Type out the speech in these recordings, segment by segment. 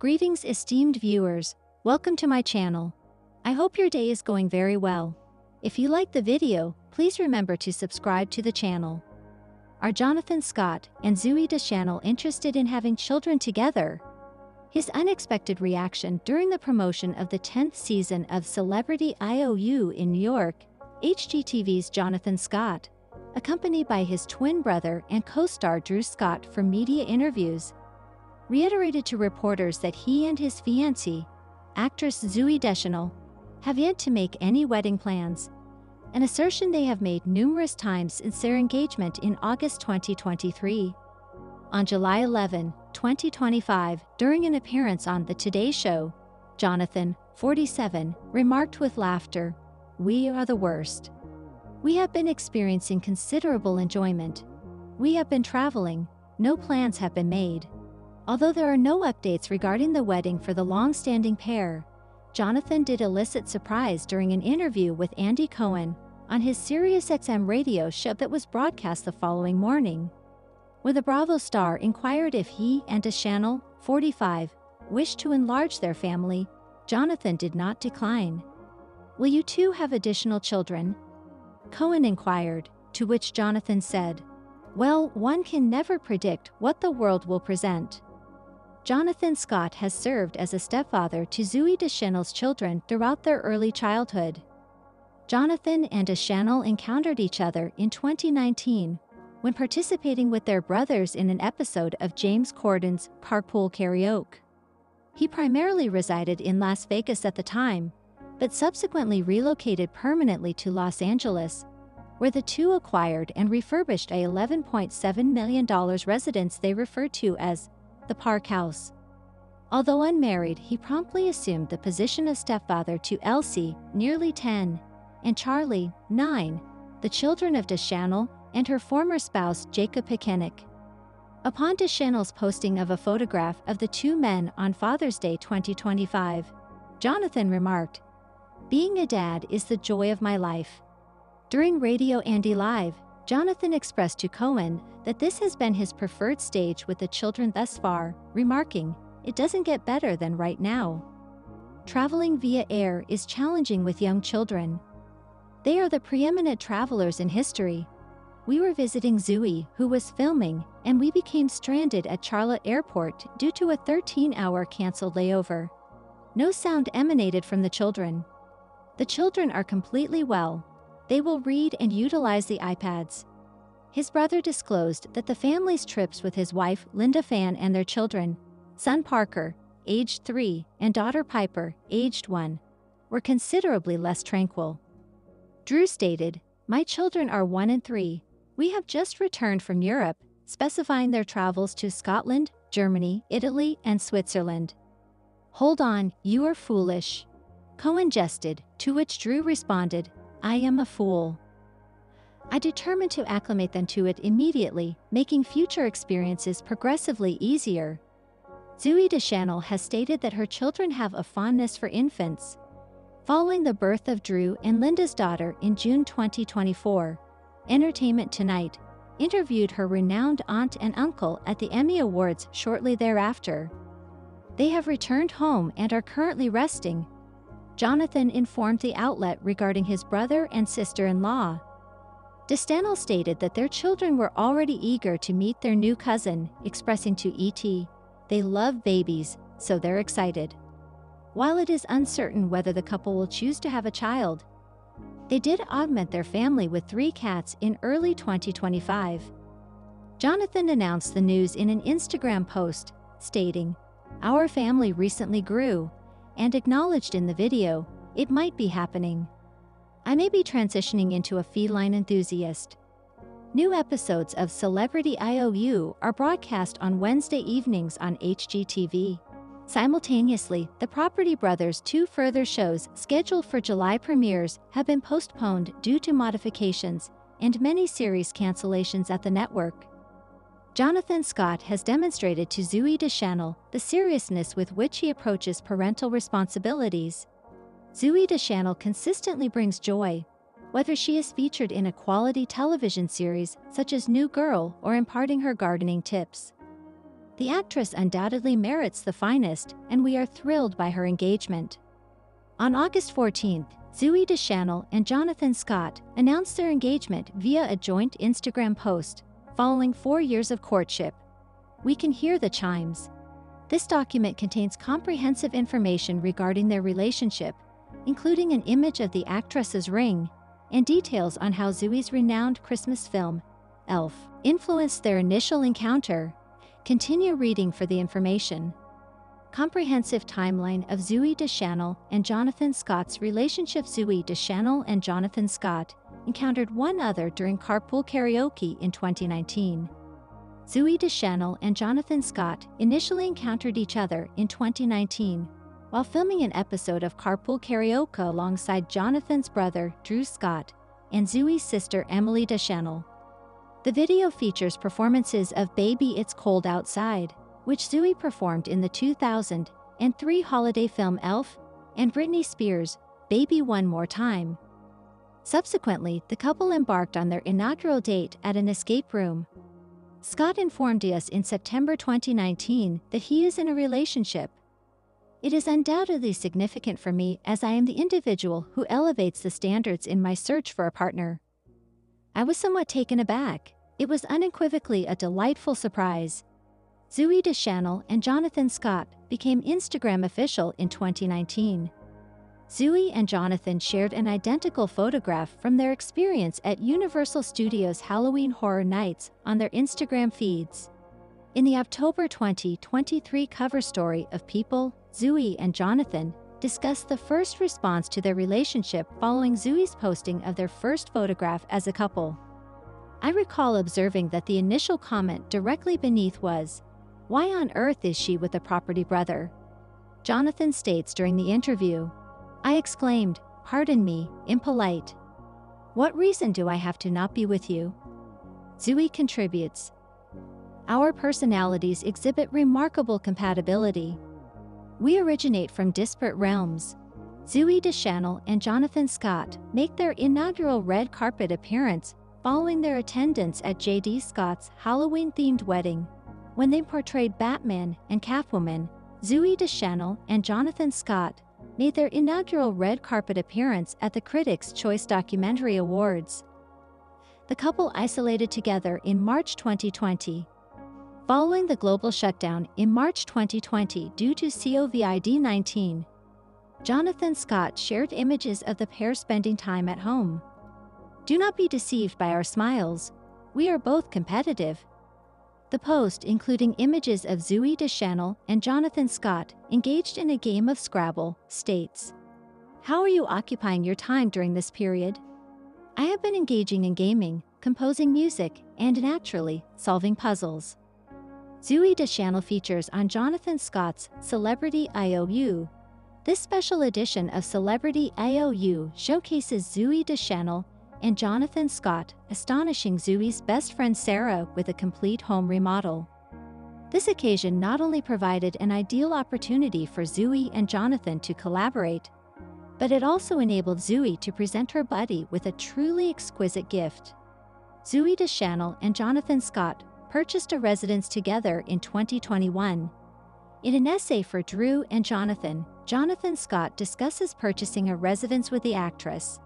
Greetings esteemed viewers, welcome to my channel. I hope your day is going very well. If you like the video, please remember to subscribe to the channel. Are Jonathan Scott and Zooey Deschanel interested in having children together? His unexpected reaction during the promotion of the 10th season of Celebrity IOU in New York, HGTV's Jonathan Scott, accompanied by his twin brother and co-star Drew Scott for media interviews, reiterated to reporters that he and his fiancée, actress Zooey Deschanel, have yet to make any wedding plans, an assertion they have made numerous times since their engagement in August 2023. On July 11, 2025, during an appearance on The Today Show, Jonathan, 47, remarked with laughter, "We are the worst. We have been experiencing considerable enjoyment. We have been traveling, no plans have been made." Although there are no updates regarding the wedding for the long-standing pair, Jonathan did elicit surprise during an interview with Andy Cohen on his SiriusXM radio show that was broadcast the following morning. When the Bravo star inquired if he and Deschanel, 45, wished to enlarge their family, Jonathan did not decline. "Will you two have additional children?" Cohen inquired, to which Jonathan said, "Well, one can never predict what the world will present." Jonathan Scott has served as a stepfather to Zooey Deschanel's children throughout their early childhood. Jonathan and Deschanel encountered each other in 2019 when participating with their brothers in an episode of James Corden's Carpool Karaoke. He primarily resided in Las Vegas at the time, but subsequently relocated permanently to Los Angeles, where the two acquired and refurbished a $11.7 million residence they referred to as the Park House. Although unmarried, he promptly assumed the position of stepfather to Elsie, nearly 10, and Charlie, 9, the children of Deschanel and her former spouse Jacob Picanic. Upon Deschanel's posting of a photograph of the two men on Father's Day 2025, Jonathan remarked, "Being a dad is the joy of my life." During Radio Andy Live, Jonathan expressed to Cohen that this has been his preferred stage with the children thus far, remarking, "It doesn't get better than right now. Traveling via air is challenging with young children. They are the preeminent travelers in history. We were visiting Zooey, who was filming, and we became stranded at Charlotte Airport due to a 13-hour canceled layover. No sound emanated from the children. The children are completely well. They will read and utilize the iPads." His brother disclosed that the family's trips with his wife, Linda Fan, and their children, son Parker, aged 3, and daughter Piper, aged 1, were considerably less tranquil. Drew stated, "My children are 1 and 3. We have just returned from Europe," specifying their travels to Scotland, Germany, Italy, and Switzerland. "Hold on, you are foolish," Cohen jested, to which Drew responded, "I am a fool. I determined to acclimate them to it immediately, making future experiences progressively easier." Zooey Deschanel has stated that her children have a fondness for infants. Following the birth of Drew and Linda's daughter in June 2024, Entertainment Tonight interviewed her renowned aunt and uncle at the Emmy Awards shortly thereafter. "They have returned home and are currently resting," Jonathan informed the outlet regarding his brother and sister-in-law. Deschanel stated that their children were already eager to meet their new cousin, expressing to ET, "They love babies, so they're excited." While it is uncertain whether the couple will choose to have a child, they did augment their family with 3 cats in early 2025. Jonathan announced the news in an Instagram post, stating, "Our family recently grew," and acknowledged in the video, "It might be happening. I may be transitioning into a feline enthusiast." New episodes of Celebrity IOU are broadcast on Wednesday evenings on HGTV. Simultaneously, the Property Brothers' 2 further shows scheduled for July premieres have been postponed due to modifications and many series cancellations at the network. Jonathan Scott has demonstrated to Zooey Deschanel the seriousness with which he approaches parental responsibilities. Zooey Deschanel consistently brings joy, whether she is featured in a quality television series such as New Girl or imparting her gardening tips. The actress undoubtedly merits the finest, and we are thrilled by her engagement. On August 14th, Zooey Deschanel and Jonathan Scott announced their engagement via a joint Instagram post, following 4 years of courtship. We can hear the chimes. This document contains comprehensive information regarding their relationship, including an image of the actress's ring, and details on how Zooey's renowned Christmas film, Elf, influenced their initial encounter. Continue reading for the information. Comprehensive timeline of Zooey Deschanel and Jonathan Scott's relationship. Zooey Deschanel and Jonathan Scott encountered one another during carpool karaoke in 2019. Zooey Deschanel and Jonathan Scott initially encountered each other in 2019 while filming an episode of Carpool Karaoke alongside Jonathan's brother, Drew Scott, and Zooey's sister, Emily Deschanel. The video features performances of Baby It's Cold Outside, which Zooey performed in the 2003 holiday film Elf, and Britney Spears' Baby One More Time. Subsequently, the couple embarked on their inaugural date at an escape room. Scott informed us in September 2019 that he is in a relationship. It is undoubtedly significant for me as I am the individual who elevates the standards in my search for a partner. I was somewhat taken aback. It was unequivocally a delightful surprise. Zooey Deschanel and Jonathan Scott became Instagram official in 2019. Zooey and Jonathan shared an identical photograph from their experience at Universal Studios' Halloween Horror Nights on their Instagram feeds. In the October 2023 cover story of People, Zooey and Jonathan discussed the first response to their relationship following Zooey's posting of their first photograph as a couple. I recall observing that the initial comment directly beneath was, "Why on earth is she with a property brother?" Jonathan states during the interview, "I exclaimed, 'Pardon me, impolite. What reason do I have to not be with you?'" Zooey contributes, "Our personalities exhibit remarkable compatibility. We originate from disparate realms." Zooey Deschanel and Jonathan Scott make their inaugural red carpet appearance following their attendance at J.D. Scott's Halloween-themed wedding. When they portrayed Batman and Catwoman, Zooey Deschanel and Jonathan Scott made their inaugural red carpet appearance at the Critics' Choice Documentary Awards. The couple isolated together in March 2020. Following the global shutdown in March 2020 due to COVID-19, Jonathan Scott shared images of the pair spending time at home. "Do not be deceived by our smiles. We are both competitive." The post, including images of Zooey Deschanel and Jonathan Scott engaged in a game of Scrabble, states, "How are you occupying your time during this period?" "I have been engaging in gaming, composing music, and naturally, solving puzzles." Zooey Deschanel features on Jonathan Scott's Celebrity IOU. This special edition of Celebrity IOU showcases Zooey Deschanel and Jonathan Scott astonishing Zooey's best friend Sarah with a complete home remodel. This occasion not only provided an ideal opportunity for Zooey and Jonathan to collaborate, but it also enabled Zooey to present her buddy with a truly exquisite gift. Zooey Deschanel and Jonathan Scott purchased a residence together in 2021. In an essay for Drew and Jonathan, Jonathan Scott discusses purchasing a residence with the actress.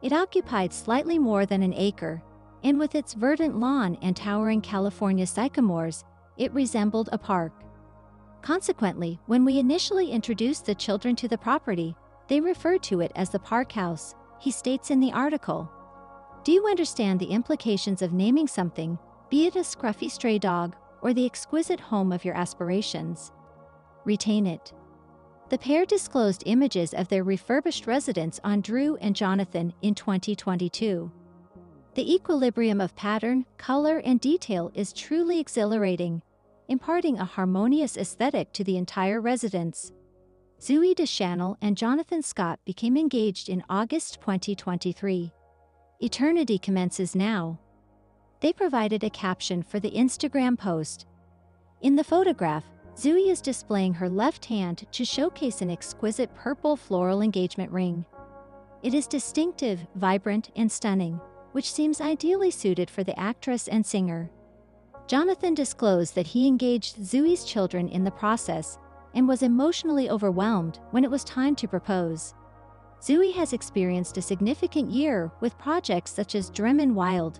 It occupied slightly more than an acre, and with its verdant lawn and towering California sycamores, it resembled a park. Consequently, when we initially introduced the children to the property, they referred to it as the Park House, he states in the article. Do you understand the implications of naming something, be it a scruffy stray dog or the exquisite home of your aspirations? Retain it. The pair disclosed images of their refurbished residence on Drew and Jonathan in 2022. The equilibrium of pattern, color, and detail is truly exhilarating, imparting a harmonious aesthetic to the entire residence. Zooey Deschanel and Jonathan Scott became engaged in August 2023. Eternity commences now. They provided a caption for the Instagram post. In the photograph, Zooey is displaying her left hand to showcase an exquisite purple floral engagement ring. It is distinctive, vibrant, and stunning, which seems ideally suited for the actress and singer. Jonathan disclosed that he engaged Zooey's children in the process and was emotionally overwhelmed when it was time to propose. Zooey has experienced a significant year with projects such as Dreamin' Wild,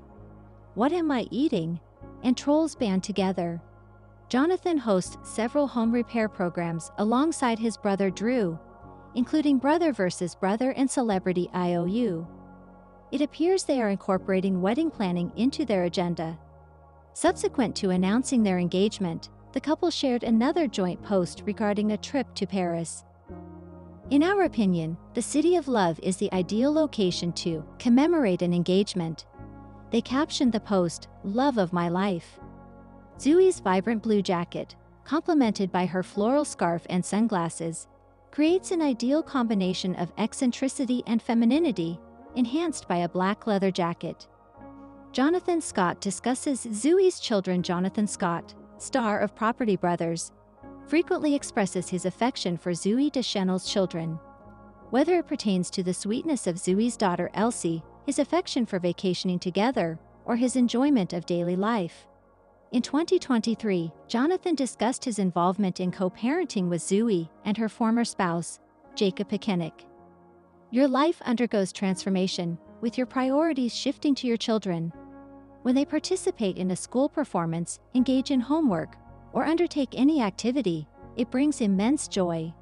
What Am I Eating, and Trolls Band Together. Jonathan hosts several home repair programs alongside his brother Drew, including Brother vs. Brother and Celebrity IOU. It appears they are incorporating wedding planning into their agenda. Subsequent to announcing their engagement, the couple shared another joint post regarding a trip to Paris. In our opinion, the City of Love is the ideal location to commemorate an engagement. They captioned the post, "Love of My Life." Zooey's vibrant blue jacket, complemented by her floral scarf and sunglasses, creates an ideal combination of eccentricity and femininity, enhanced by a black leather jacket. Jonathan Scott discusses Zooey's children. Jonathan Scott, star of Property Brothers, frequently expresses his affection for Zooey Deschanel's children. Whether it pertains to the sweetness of Zooey's daughter Elsie, his affection for vacationing together, or his enjoyment of daily life. In 2023, Jonathan discussed his involvement in co-parenting with Zooey and her former spouse, Jacob Pekenik. Your life undergoes transformation, with your priorities shifting to your children. When they participate in a school performance, engage in homework, or undertake any activity, it brings immense joy.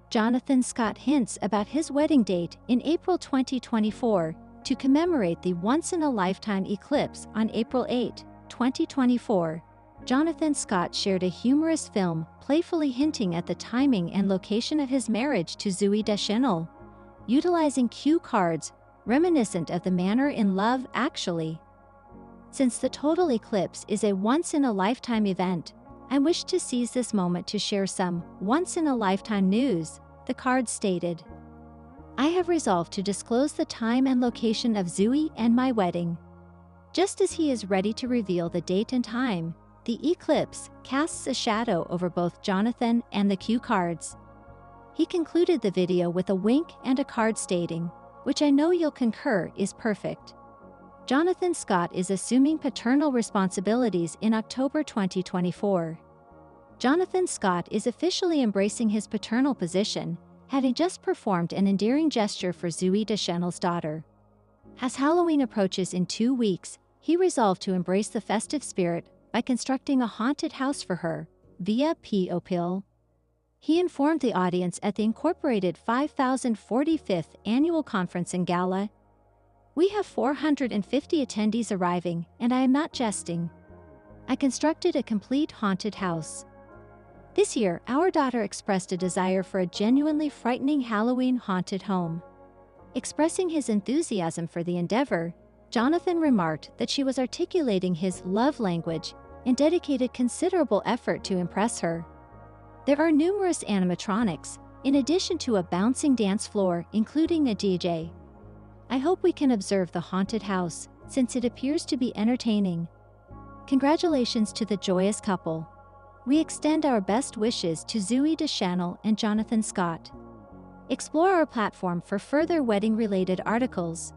Jonathan Scott hints about his wedding date in April 2024 to commemorate the once-in-a-lifetime eclipse on April 8, 2024. Jonathan Scott shared a humorous film, playfully hinting at the timing and location of his marriage to Zooey Deschanel, utilizing cue cards reminiscent of the manner in Love Actually. Since the total eclipse is a once-in-a-lifetime event, I wish to seize this moment to share some once-in-a-lifetime news, the card stated. I have resolved to disclose the time and location of Zooey and my wedding. Just as he is ready to reveal the date and time, the eclipse casts a shadow over both Jonathan and the cue cards. He concluded the video with a wink and a card stating, "Which I know you'll concur is perfect." Jonathan Scott is assuming paternal responsibilities in October 2024. Jonathan Scott is officially embracing his paternal position, having just performed an endearing gesture for Zooey Deschanel's daughter. As Halloween approaches in 2 weeks, he resolved to embrace the festive spirit by constructing a haunted house for her, via POPIL. He informed the audience at the Incorporated 5045th Annual Conference and Gala, "We have 450 attendees arriving, and I am not jesting. I constructed a complete haunted house. This year, our daughter expressed a desire for a genuinely frightening Halloween haunted home." Expressing his enthusiasm for the endeavor, Jonathan remarked that she was articulating his love language and dedicated considerable effort to impress her. There are numerous animatronics, in addition to a bouncing dance floor, including a DJ. I hope we can observe the haunted house, since it appears to be entertaining. Congratulations to the joyous couple. We extend our best wishes to Zooey Deschanel and Jonathan Scott. Explore our platform for further wedding-related articles.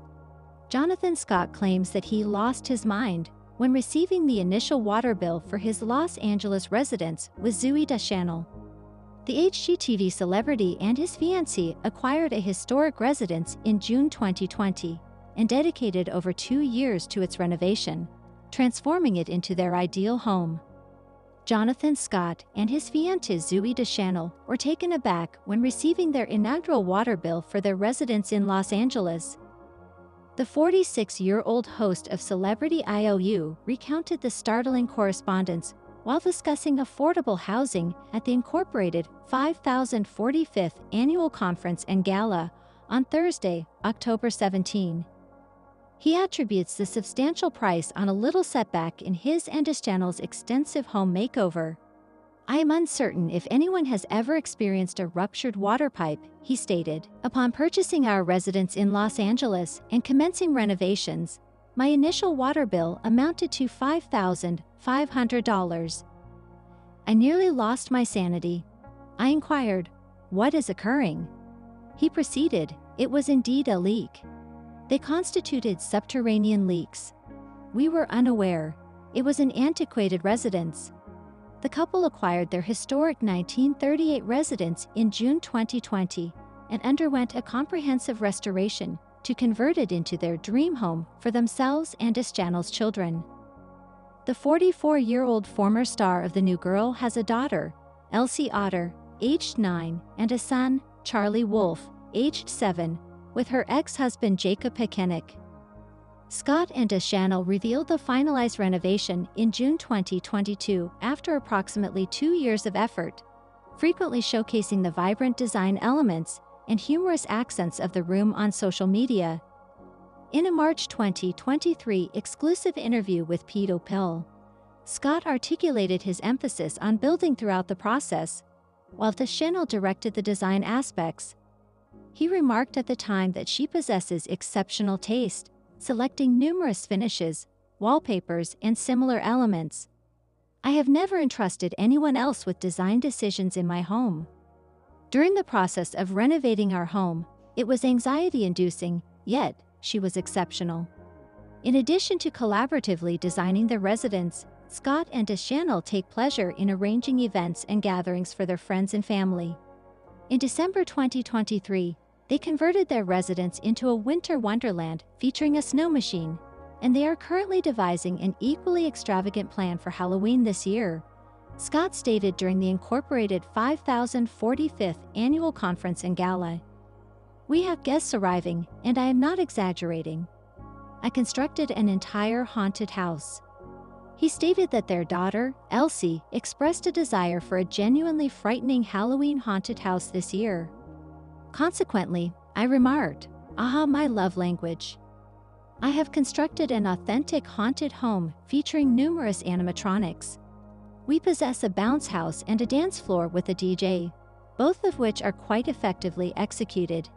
Jonathan Scott claims that he lost his mind when receiving the initial water bill for his Los Angeles residence with Zooey Deschanel. The HGTV celebrity and his fiancée acquired a historic residence in June 2020 and dedicated over 2 years to its renovation, transforming it into their ideal home. Jonathan Scott and his fiancée Zooey Deschanel were taken aback when receiving their inaugural water bill for their residence in Los Angeles. The 46-year-old host of Celebrity IOU recounted the startling correspondence while discussing affordable housing at the Incorporated 5045th Annual Conference and Gala on Thursday, October 17. He attributes the substantial price on a little setback in his and Deschanel's extensive home makeover. "I am uncertain if anyone has ever experienced a ruptured water pipe," he stated. "Upon purchasing our residence in Los Angeles and commencing renovations, my initial water bill amounted to $5,500. I nearly lost my sanity. I inquired, 'What is occurring?' He proceeded, 'It was indeed a leak. They constituted subterranean leaks. We were unaware. It was an antiquated residence. The couple acquired their historic 1938 residence in June 2020 and underwent a comprehensive restoration to convert it into their dream home for themselves and Deschanel's children. The 44-year-old former star of The New Girl has a daughter, Elsie Otter, aged 9, and a son, Charlie Wolf, aged 7, with her ex-husband Jacob Pekenik. Scott and Deschanel revealed the finalized renovation in June 2022 after approximately 2 years of effort, frequently showcasing the vibrant design elements and humorous accents of the room on social media. In a March 2023 exclusive interview with Pedo Pill, Scott articulated his emphasis on building throughout the process, while Deschanel directed the design aspects. He remarked at the time that she possesses exceptional taste, selecting numerous finishes, wallpapers, and similar elements. I have never entrusted anyone else with design decisions in my home. During the process of renovating our home, it was anxiety-inducing, yet she was exceptional. In addition to collaboratively designing the residence, Scott and Deschanel take pleasure in arranging events and gatherings for their friends and family. In December 2023, they converted their residence into a winter wonderland featuring a snow machine, and they are currently devising an equally extravagant plan for Halloween this year. Scott stated during the Incorporated 5045th Annual Conference and Gala, "We have guests arriving, and I am not exaggerating. I constructed an entire haunted house." He stated that their daughter, Elsie, expressed a desire for a genuinely frightening Halloween haunted house this year. Consequently, I remarked, "Aha, my love language. I have constructed an authentic haunted home featuring numerous animatronics. We possess a bounce house and a dance floor with a DJ, both of which are quite effectively executed."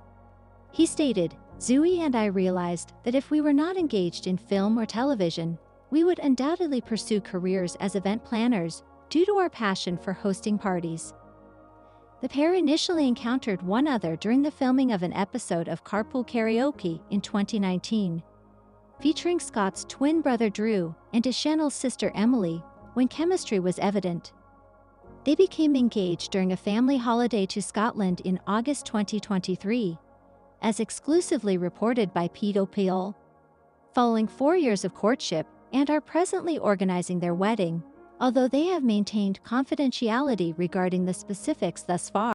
He stated, "Zooey and I realized that if we were not engaged in film or television, we would undoubtedly pursue careers as event planners due to our passion for hosting parties." The pair initially encountered one another during the filming of an episode of Carpool Karaoke in 2019, featuring Scott's twin brother Drew and Deschanel's sister Emily, when chemistry was evident. They became engaged during a family holiday to Scotland in August 2023, as exclusively reported by Pedo Pill, following 4 years of courtship, and are presently organizing their wedding, although they have maintained confidentiality regarding the specifics thus far.